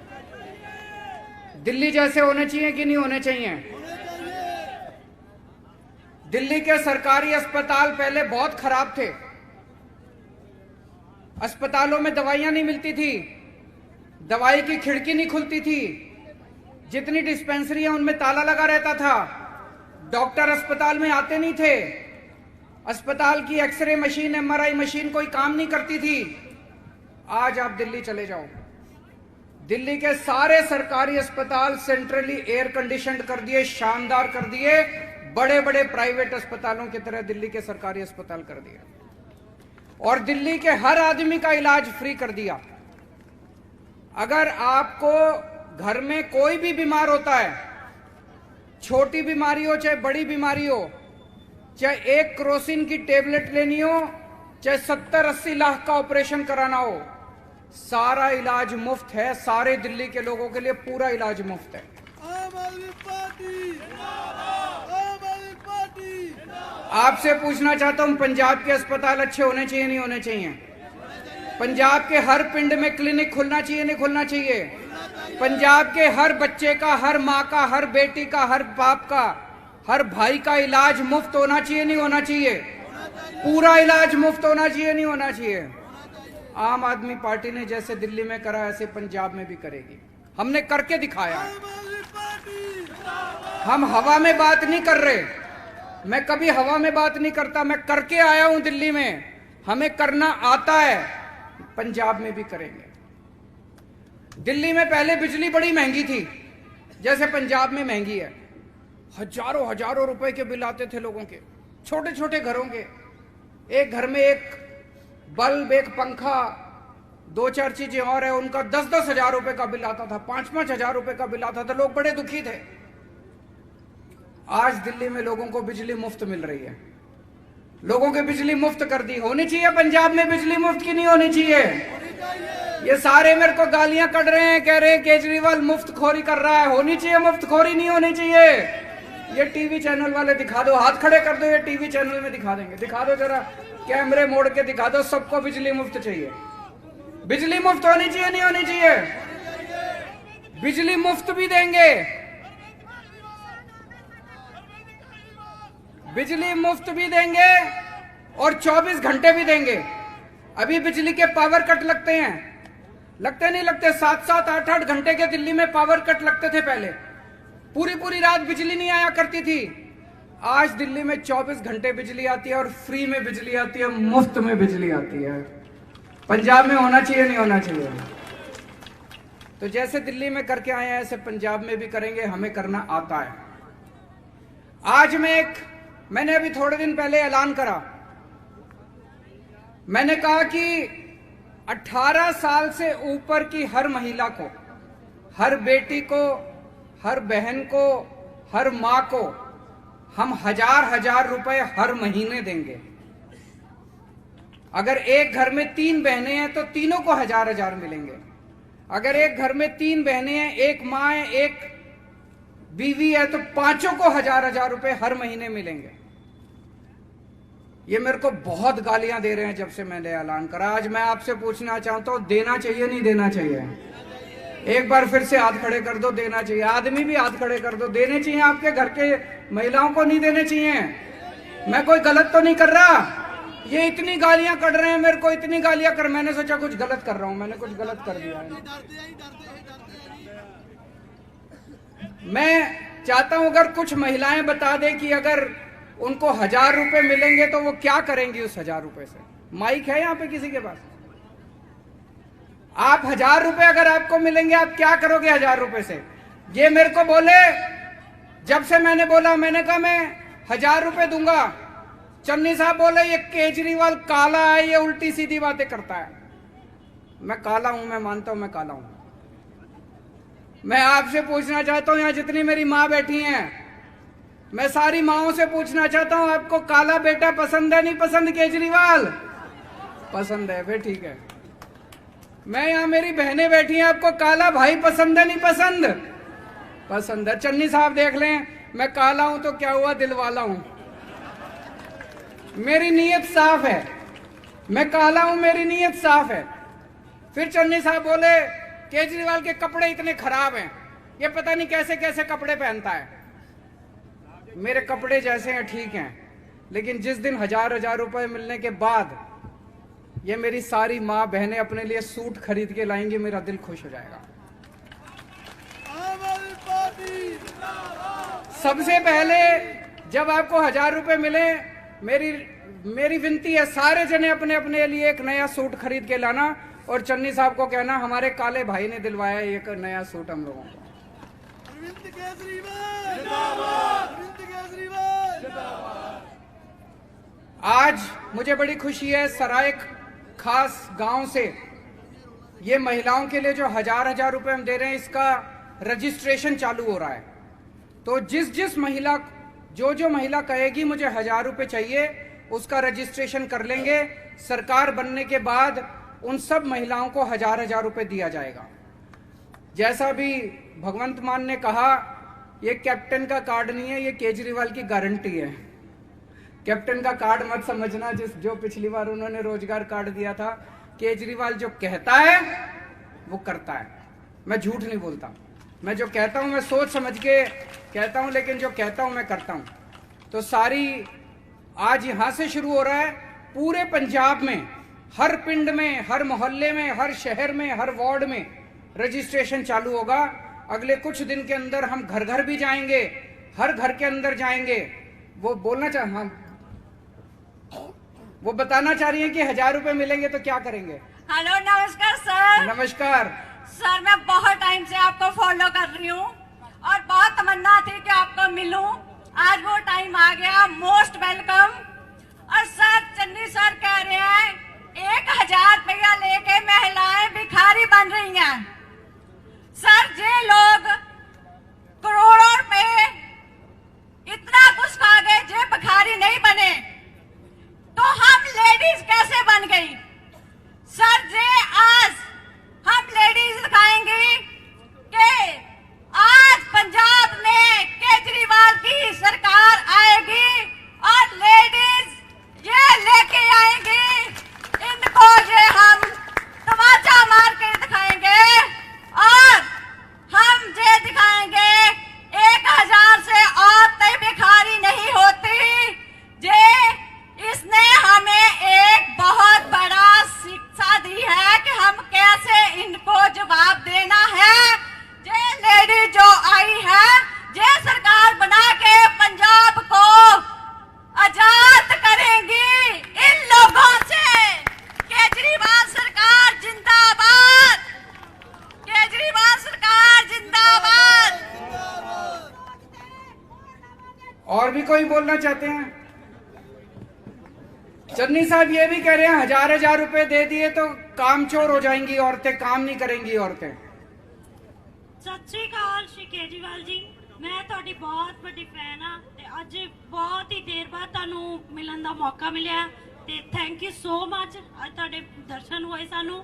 दिल्ली जैसे होने चाहिए कि नहीं होने चाहिए? दिल्ली के सरकारी अस्पताल पहले बहुत खराब थे। अस्पतालों में दवाइयां नहीं मिलती थी, दवाई की खिड़की नहीं खुलती थी, जितनी डिस्पेंसरियां उनमें ताला लगा रहता था, डॉक्टर अस्पताल में आते नहीं थे, अस्पताल की एक्सरे मशीन एमआरआई मशीन कोई काम नहीं करती थी। आज आप दिल्ली चले जाओ, दिल्ली के सारे सरकारी अस्पताल सेंट्रली एयर कंडीशनड कर दिए, शानदार कर दिए, बड़े बड़े प्राइवेट अस्पतालों की तरह दिल्ली के सरकारी अस्पताल कर दिए। और दिल्ली के हर आदमी का इलाज फ्री कर दिया। अगर आपको घर में कोई भी बीमार होता है, छोटी बीमारी हो चाहे बड़ी बीमारी हो, चाहे 1 क्रोसिन की टेबलेट लेनी हो, चाहे 70-80 लाख का ऑपरेशन कराना हो, सारा इलाज मुफ्त है। सारे दिल्ली के लोगों के लिए पूरा इलाज मुफ्त है। आम आदमी पार्टी आम आदमी पार्टी। आपसे पूछना चाहता हूं, पंजाब के अस्पताल अच्छे होने चाहिए नहीं होने चाहिए? पंजाब के हर पिंड में क्लिनिक खुलना चाहिए नहीं खुलना चाहिए? पंजाब के हर बच्चे का, हर माँ का, हर बेटी का, हर बाप का, हर भाई का इलाज मुफ्त होना चाहिए नहीं होना चाहिए? पूरा इलाज मुफ्त होना चाहिए नहीं होना चाहिए? आम आदमी पार्टी ने जैसे दिल्ली में करा ऐसे पंजाब में भी करेगी। हमने करके दिखाया है। हम हवा में बात नहीं कर रहे, मैं कभी हवा में बात नहीं करता, मैं करके आया हूं दिल्ली में। हमें करना आता है, पंजाब में भी करेंगे। दिल्ली में पहले बिजली बड़ी महंगी थी, जैसे पंजाब में महंगी है। हजारों हजारों रुपए के बिल आते थे लोगों के, छोटे छोटे घरों के। एक घर में एक बल्ब, एक पंखा, 2-4 चीजें और है, उनका 10-10 हजार रुपए का बिल आता था, 5-5 हजार रुपए का बिल आता था। लोग बड़े दुखी थे। आज दिल्ली में लोगों को बिजली मुफ्त मिल रही है। लोगों के बिजली मुफ्त कर दी। होनी चाहिए पंजाब में बिजली मुफ्त की नहीं होनी चाहिए? ये सारे मेरे को गालियां कढ़ रहे हैं, कह रहे हैं केजरीवाल मुफ्त खोरी कर रहा है। होनी चाहिए मुफ्त खोरी, नहीं होनी चाहिए? ये टीवी चैनल वाले दिखा दो, हाथ खड़े कर दो, ये टीवी चैनल में दिखा देंगे। दिखा दो जरा, कैमरे मोड़ के दिखा दो, सबको बिजली मुफ्त चाहिए। बिजली मुफ्त होनी चाहिए नहीं होनी चाहिए? बिजली मुफ्त भी देंगे, बिजली मुफ्त भी देंगे और 24 घंटे भी देंगे। अभी बिजली के पावर कट लगते हैं, लगते नहीं लगते, 7-7, 8-8 घंटे के दिल्ली में पावर कट लगते थे पहले, पूरी पूरी रात बिजली नहीं आया करती थी। आज दिल्ली में 24 घंटे बिजली आती है और फ्री में बिजली आती है, मुफ्त में बिजली आती है। पंजाब में होना चाहिए, नहीं होना चाहिए? तो जैसे दिल्ली में करके आए हैं ऐसे पंजाब में भी करेंगे, हमें करना आता है। आज मैंने अभी थोड़े दिन पहले ऐलान करा, मैंने कहा कि 18 साल से ऊपर की हर महिला को, हर बेटी को, हर बहन को, हर मां को हम 1000 रुपए हर महीने देंगे। अगर एक घर में 3 बहनें हैं तो तीनों को 1000 मिलेंगे। अगर एक घर में 3 बहनें हैं, एक मां है, एक बीवी है, तो पांचों को 1000 रुपए हर महीने मिलेंगे। ये मेरे को बहुत गालियां दे रहे हैं जब से मैंने ऐलान करा। आज मैं आपसे पूछना चाहता हूं, देना चाहिए नहीं देना चाहिए? एक बार फिर से हाथ खड़े कर दो, देना चाहिए। आदमी भी हाथ खड़े कर दो, देने चाहिए। आपके घर के महिलाओं को नहीं देने चाहिए? मैं कोई गलत तो नहीं कर रहा? ये इतनी गालियां कढ़ रहे हैं मेरे को, इतनी गालियां कर, मैंने सोचा कुछ गलत कर रहा हूं, मैंने कुछ गलत कर दिया है। मैं चाहता हूं अगर कुछ महिलाएं बता दें कि अगर उनको 1000 रुपए मिलेंगे तो वो क्या करेंगी उस 1000 रुपए से। माइक है यहाँ पे किसी के पास? आप 1000 रुपए अगर आपको मिलेंगे, आप क्या करोगे 1000 रुपए से? ये मेरे को बोले, जब से मैंने बोला, मैंने कहा मैं 1000 रुपए दूंगा, चन्नी साहब बोले ये केजरीवाल काला है, ये उल्टी सीधी बातें करता है। मैं काला हूं, मैं मानता हूं मैं काला हूं। मैं आपसे पूछना चाहता हूं, यहां जितनी मेरी माँ बैठी हैं, मैं सारी माओं से पूछना चाहता हूं, आपको काला बेटा पसंद है नहीं पसंद? केजरीवाल पसंद है, फिर ठीक है। मैं यहां मेरी बहनें बैठी हैं, आपको काला भाई पसंद है नहीं पसंद? पसंद है। चन्नी साहब देख लें, मैं काला हूं तो क्या हुआ, दिल वाला हूं। मेरी नीयत साफ है, मैं काला हूं, मेरी नीयत साफ है। फिर चन्नी साहब बोले केजरीवाल के कपड़े इतने खराब हैं, ये पता नहीं कैसे कैसे कपड़े पहनता है। मेरे कपड़े जैसे हैं ठीक हैं, लेकिन जिस दिन 1000 रुपए मिलने के बाद ये मेरी सारी माँ बहनें अपने लिए सूट खरीद के लाएंगी, मेरा दिल खुश हो जाएगा। आम आदमी पार्टी सबसे पहले जब आपको 1000 रुपए मिले, मेरी विनती है, सारे जने अपने अपने लिए एक नया सूट खरीद के लाना और चन्नी साहब को कहना हमारे काले भाई ने दिलवाया एक नया सूट हम लोगों को। अरविंद केजरीवाल जिंदाबाद, अरविंद केजरीवाल जिंदाबाद। आज मुझे बड़ी खुशी है, सराय खास गांव से ये महिलाओं के लिए जो 1000 रुपए हम दे रहे हैं, इसका रजिस्ट्रेशन चालू हो रहा है। तो जिस महिला, जो महिला कहेगी मुझे 1000 रुपए चाहिए, उसका रजिस्ट्रेशन कर लेंगे। सरकार बनने के बाद उन सब महिलाओं को 1000 रुपए दिया जाएगा। जैसा भी भगवंत मान ने कहा, ये कैप्टन का कार्ड नहीं है, ये केजरीवाल की गारंटी है। कैप्टन का कार्ड मत समझना, जो पिछली बार उन्होंने रोजगार कार्ड दिया था। केजरीवाल जो कहता है वो करता है। मैं झूठ नहीं बोलता, मैं जो कहता हूं मैं सोच समझ के कहता हूं, लेकिन जो कहता हूं मैं करता हूं। तो सारी आज यहां से शुरू हो रहा है, पूरे पंजाब में, हर पिंड में, हर मोहल्ले में, हर शहर में, हर वार्ड में रजिस्ट्रेशन चालू होगा। अगले कुछ दिन के अंदर हम घर घर भी जाएंगे, हर घर के अंदर जाएंगे। वो बोलना चाह हाँ, वो बताना चाह रही है कि 1000 रुपए मिलेंगे तो क्या करेंगे। हेलो, नमस्कार सर। नमस्कार सर, मैं बहुत टाइम से आपको फॉलो कर रही हूँ और बहुत तमन्ना थी कि आपको मिलूं। आज वो टाइम आ गया, मोस्ट वेलकम। और सर, चन्नी सर कह रहे हैं 1000 रुपया लेके महिलाएं भिखारी बन रही हैं। सर, जे लोग करोड़ों रुपए इतना कुछ खा गए, जे भिखारी नहीं बने, तो हम लेडीज कैसे बन गई? सर, जे आज हम लेडीज दिखाएंगे कि आज पंजाब में केजरीवाल की सरकार आएगी और लेडीज ये लेके आएंगी, इनको ये हम तमाचा मार के दिखाएंगे और भी कोई बोलना चाहते हैं? चन्नी साहब ये भी कह रहे हैं 1000 रुपए दे दिए तो कामचोर हो जाएंगी औरतें, काम नहीं करेंगी औरतें। सत श्री अकाल श्री केजरीवाल जी, मैं ਤੁਹਾਡੀ ਬਹੁਤ ਵੱਡੀ ਫੈਨ ਆ ਤੇ ਅੱਜ ਬਹੁਤ ਹੀ ਦੇਰ ਬਾਅਦ ਤੁਹਾਨੂੰ ਮਿਲਣ ਦਾ ਮੌਕਾ ਮਿਲਿਆ ਤੇ ਥੈਂਕ ਯੂ ਸੋ ਮਚ। ਅੱਜ ਤੁਹਾਡੇ ਦਰਸ਼ਨ ਹੋਏ ਸਾਨੂੰ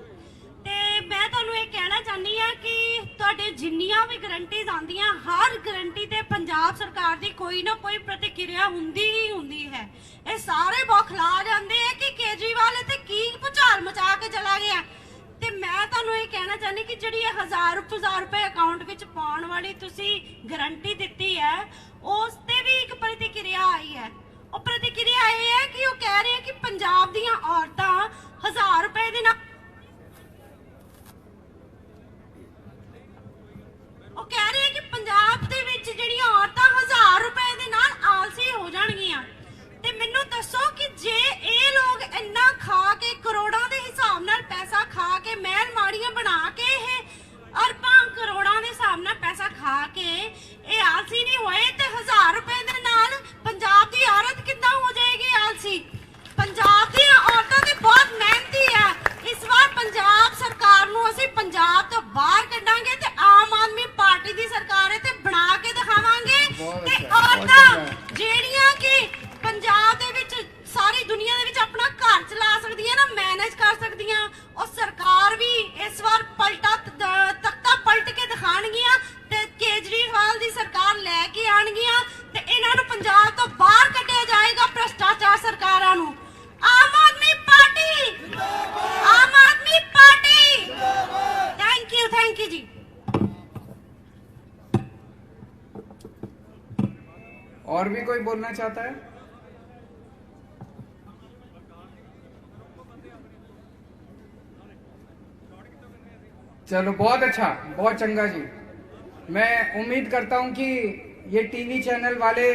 ਤੇ ਮੈਂ ਤੁਹਾਨੂੰ ਇਹ ਕਹਿਣਾ ਚਾਹਨੀ ਆ ਕਿ ਤੁਹਾਡੇ ਜਿੰਨੀਆਂ ਵੀ ਗਰੰਟੀਜ਼ ਆਂਦੀਆਂ ਹਰ ਗਰੰਟੀ ਤੇ ਪੰਜਾਬ ਸਰਕਾਰ ਦੀ ਕੋਈ ਨਾ ਕੋਈ ਪ੍ਰਤੀਕਿਰਿਆ ਹੁੰਦੀ ਹੀ ਹੁੰਦੀ ਹੈ। ਇਹ ਸਾਰੇ ਬੌਖਲਾ ਜਾਂਦੇ ਆ ਕਿ ਕੇਜਰੀਵਾਲ ਇੱਥੇ ਕੀ ਭੁਚਾਲ ਮਚਾ ਕੇ ਚਲਾ ਗਿਆ। ਤੇ ਮੈਂ ਤੁਹਾਨੂੰ ਇਹ ਕਹਿਣਾ ਚਾਹਨੀ ਕਿ ਜਿਹੜੀ ਇਹ 1000 ਰੁਪਏ ਅਕਾਊਂਟ ਵਿੱਚ ਪਾਉਣ ਵਾਲੀ ਤੁਸੀਂ ਗਰੰਟੀ ਦਿੱਤੀ ਹੈ ਉਸ ਤੇ ਵੀ ਇੱਕ ਪ੍ਰਤੀਕਿਰਿਆ ਆਈ ਹੈ। ਉਹ ਪ੍ਰਤੀਕਿਰਿਆ ਇਹ ਹੈ ਕਿ ਉਹ ਕਹਿ ਰਹੇ ਕਿ ਪੰਜਾਬ ਦੀਆਂ ਔਰਤਾਂ 1000 ਰੁਪਏ ਦੇ ਨਾਲ ਉਹ ਕਹਿ ਰਹੇ ਕਿ ਪੰਜਾਬ ਦੇ ਵਿੱਚ ਜਿਹੜੀਆਂ ਔਰਤਾਂ 1000 ਰੁਪਏ ਦੇ ਨਾਲ ਆਲਸੀ ਹੋ ਜਾਣਗੀਆਂ। ਤੇ ਮੈਨੂੰ ਦੱਸੋ ਕਿ ਜੇ ਇਹ ਲੋਕ ਇੰਨਾ ਖਾ ਕੇ ਕਰੋੜਾਂ ਦੇ ਹਿਸਾਬ ਨਾਲ ਪੈਸਾ ਖਾ ਕੇ ਮਹਿਲ ਮਾੜੀਆਂ ਬਣਾ ਕੇ ਇਹ ਅਰਬਾਂ ਕਰੋੜਾਂ ਦੇ ਹਿਸਾਬ ਨਾਲ ਪੈਸਾ ਖਾ ਕੇ ਇਹ ਆਲਸੀ ਨਹੀਂ ਹੋਏ ਤੇ 1000 ਰੁਪਏ ਦੇ ਨਾਲ ਪੰਜਾਬ ਦੀ ਔਰਤ ਕਿੱਦਾਂ ਹੋ ਜਾਏਗੀ ਆਲਸੀ? ਪੰਜਾਬ ਦੀਆਂ ਔਰਤਾਂ ਤੇ ਬਹੁਤ ਮਿਹਨਤੀ ਹੈ। ਇਸ ਵਾਰ ਪੰਜਾਬ ਸਰਕਾਰ ਨੂੰ ਅਸੀਂ ਪੰਜਾਬ ਤੋਂ ਬਾਹਰ ਕੱਢਾਂਗੇ ਤੇ ਆਮ ਆਦਮੀ ਪਾਰਟੀ ਦੀ ਸਰਕਾਰ ਹੈ ਤੇ ਬਣਾ ਕੇ ਦਿਖਾਵਾਂਗੇ ਤੇ ਔਰਤਾਂ ਜਿਹੜੀਆਂ ਕਿ ਪੰਜਾਬ ਦੇ ਵਿੱਚ ਸਾਰੀ ਦੁਨੀਆ ਦੇ ਵਿੱਚ ਆਪਣਾ ਘਰ ਚਲਾ ਸਕਦੀਆਂ ਨਾ, ਮੈਨੇਜ ਕਰ ਸਕਦੀਆਂ, ਉਹ ਸਰਕਾਰ ਵੀ ਇਸ ਵਾਰ ਤਖਤਾ ਪਲਟ ਕੇ ਦਿਖਾਣਗੀਆਂ ਤੇ ਕੇਜਰੀਵਾਲ ਦੀ ਸਰਕਾਰ ਲੈ ਕੇ ਆਣਗੀਆਂ ਤੇ ਇਹਨਾਂ ਨੂੰ ਪੰਜਾਬ ਤੋਂ ਬਾਹਰ ਕੱਢਿਆ ਜਾਏਗਾ ਭ੍ਰਿਸ਼ਟਾਚਾਰ ਸਰਕਾਰਾਂ ਨੂੰ। ਆਮ ਆਦਮੀ ਪਾਰਟੀ ਜਿੰਦਾਬਾਦ, ਆਮ ਆਦਮੀ ਪਾਰਟੀ ਜਿੰਦਾਬਾਦ। ਥੈਂਕ ਯੂ ਜੀ। और भी कोई बोलना चाहता है? चलो बहुत अच्छा, बहुत चंगा जी। मैं उम्मीद करता हूं कि ये टीवी चैनल वाले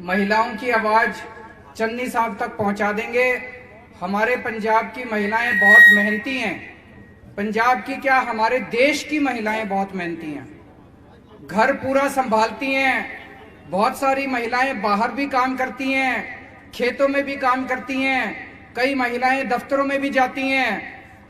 महिलाओं की आवाज चन्नी साहब तक पहुंचा देंगे। हमारे पंजाब की महिलाएं बहुत मेहनती हैं। पंजाब की क्या, हमारे देश की महिलाएं बहुत मेहनती हैं, घर पूरा संभालती हैं। बहुत सारी महिलाएं बाहर भी काम करती हैं, खेतों में भी काम करती हैं, कई महिलाएं दफ्तरों में भी जाती हैं।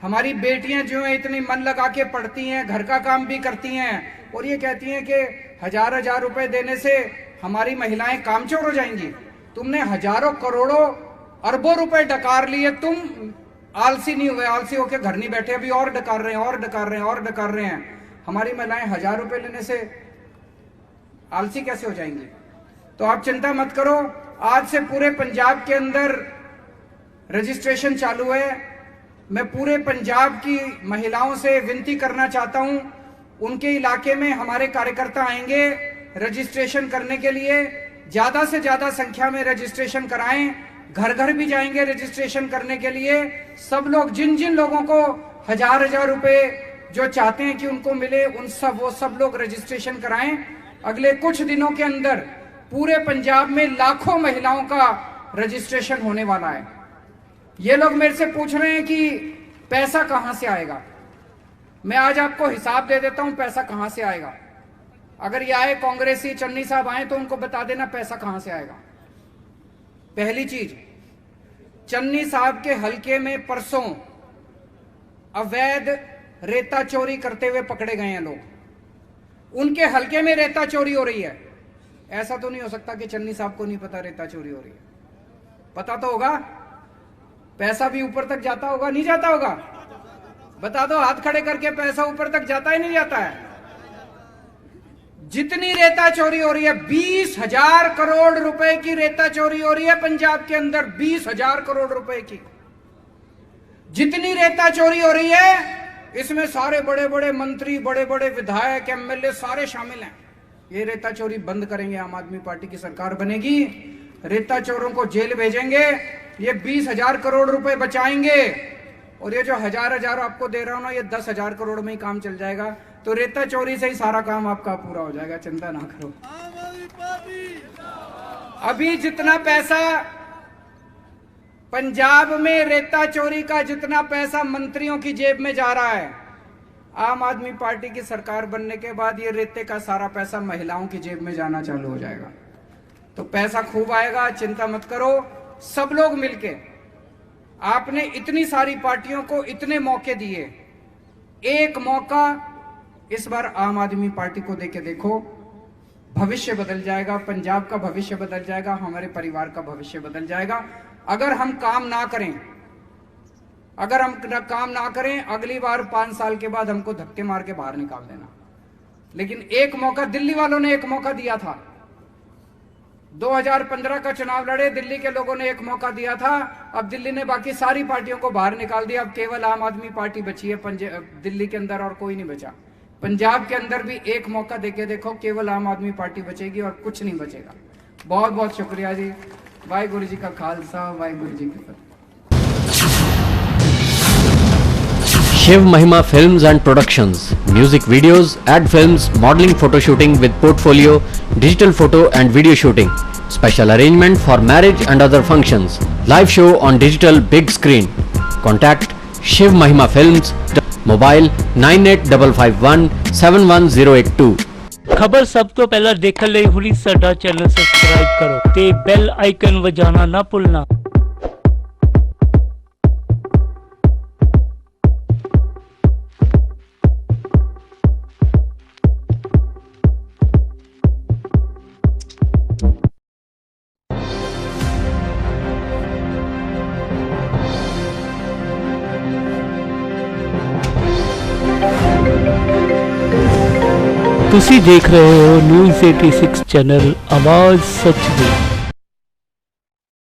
हमारी बेटियां जो हैं इतनी मन लगा के पढ़ती हैं, घर का काम भी करती हैं और ये कहती हैं कि 1000 रुपए देने से हमारी महिलाएं कामचोर हो जाएंगी। तुमने हजारों करोड़ों अरबों रुपए डकार लिए, तुम आलसी नहीं हुए, आलसी होके घर नहीं बैठे, अभी और डकार रहे हैं और डकार रहे हैं और डकार रहे हैं। हमारी महिलाएं 1000 रुपए लेने से आलसी कैसे हो जाएंगी? तो आप चिंता मत करो, आज से पूरे पंजाब के अंदर रजिस्ट्रेशन चालू है। मैं पूरे पंजाब की महिलाओं से विनती करना चाहता हूं, उनके इलाके में हमारे कार्यकर्ता आएंगे रजिस्ट्रेशन करने के लिए। ज्यादा से ज्यादा संख्या में रजिस्ट्रेशन कराएं, घर घर भी जाएंगे रजिस्ट्रेशन करने के लिए। सब लोग, जिन जिन लोगों को 1000 रुपए जो चाहते हैं कि उनको मिले, वो सब लोग रजिस्ट्रेशन कराएं। अगले कुछ दिनों के अंदर पूरे पंजाब में लाखों महिलाओं का रजिस्ट्रेशन होने वाला है। ये लोग मेरे से पूछ रहे हैं कि पैसा कहां से आएगा। मैं आज आपको हिसाब दे देता हूं पैसा कहां से आएगा। अगर ये आए कांग्रेसी चन्नी साहब आए तो उनको बता देना पैसा कहां से आएगा। पहली चीज, चन्नी साहब के हलके में परसों अवैध रेता चोरी करते हुए पकड़े गए हैं लोग। उनके हलके में रेता चोरी हो रही है। ऐसा तो नहीं हो सकता कि चन्नी साहब को नहीं पता रेता चोरी हो रही है। पता तो होगा, पैसा भी ऊपर तक जाता होगा, नहीं जाता होगा? बता दो, हाथ खड़े करके, पैसा ऊपर तक जाता है नहीं जाता है? जितनी रेता चोरी हो रही है, 20,000 करोड़ रुपए की रेता चोरी हो रही है पंजाब के अंदर, 20,000 करोड़ रुपए की जितनी रेता चोरी हो रही है, इसमें सारे बड़े बड़े मंत्री, बड़े बड़े विधायक, एमएलए सारे शामिल हैं। ये रेता चोरी बंद करेंगे, आम आदमी पार्टी की सरकार बनेगी, रेता चोरों को जेल भेजेंगे, ये 20,000 करोड़ रुपए बचाएंगे और ये जो हजार आपको दे रहा हूं ना, ये 10,000 करोड़ में ही काम चल जाएगा। तो रेता चोरी से ही सारा काम आपका पूरा हो जाएगा, चिंता ना करो। आम आदमी पार्टी अभी जितना पैसा पंजाब में रेता चोरी का, जितना पैसा मंत्रियों की जेब में जा रहा है, आम आदमी पार्टी की सरकार बनने के बाद ये रेते का सारा पैसा महिलाओं की जेब में जाना चालू हो जाएगा। तो पैसा खूब आएगा, चिंता मत करो। सब लोग मिलके, आपने इतनी सारी पार्टियों को इतने मौके दिए, एक मौका इस बार आम आदमी पार्टी को देके देखो, भविष्य बदल जाएगा, पंजाब का भविष्य बदल जाएगा, हमारे परिवार का भविष्य बदल जाएगा। अगर हम काम ना करें, अगली बार 5 साल के बाद हमको धक्के मार के बाहर निकाल देना। लेकिन एक मौका दिल्ली वालों ने एक मौका दिया था, 2015 का चुनाव लड़े, दिल्ली के लोगों ने एक मौका दिया था। अब दिल्ली ने बाकी सारी पार्टियों को बाहर निकाल दिया, अब केवल आम आदमी पार्टी बची है दिल्ली के अंदर, और कोई नहीं बचा। पंजाब के अंदर भी एक मौका देके देखो, केवल आम आदमी पार्टी बचेगी और कुछ नहीं बचेगा। बहुत बहुत शुक्रिया जी। वाहिगुरु जी का खालसा, वाहिगुरु जी की फतेह। Shiv Mahima Films and Productions, music videos, ad films, modeling, photo shooting with portfolio, digital photo and video shooting, special arrangement for marriage and other functions, live show on digital big screen. Contact Shiv Mahima Films, mobile 9855 71082। ਖਬਰ ਸਭ ਤੋਂ ਪਹਿਲਾਂ ਦੇਖਣ ਲਈ ਹੁਣੀ ਸਾਡਾ channel subscribe ਕਰੋ ਤੇ ਬੈਲ ਆਈਕਨ ਵਜਾਉਣਾ ਨਾ ਭੁੱਲਣਾ। ਤੁਸੀਂ ਦੇਖ ਰਹੇ ਹੋ ਨਿਊਜ਼ 86 ਚੈਨਲ, ਆਵਾਜ਼ ਸੱਚ ਦੀ।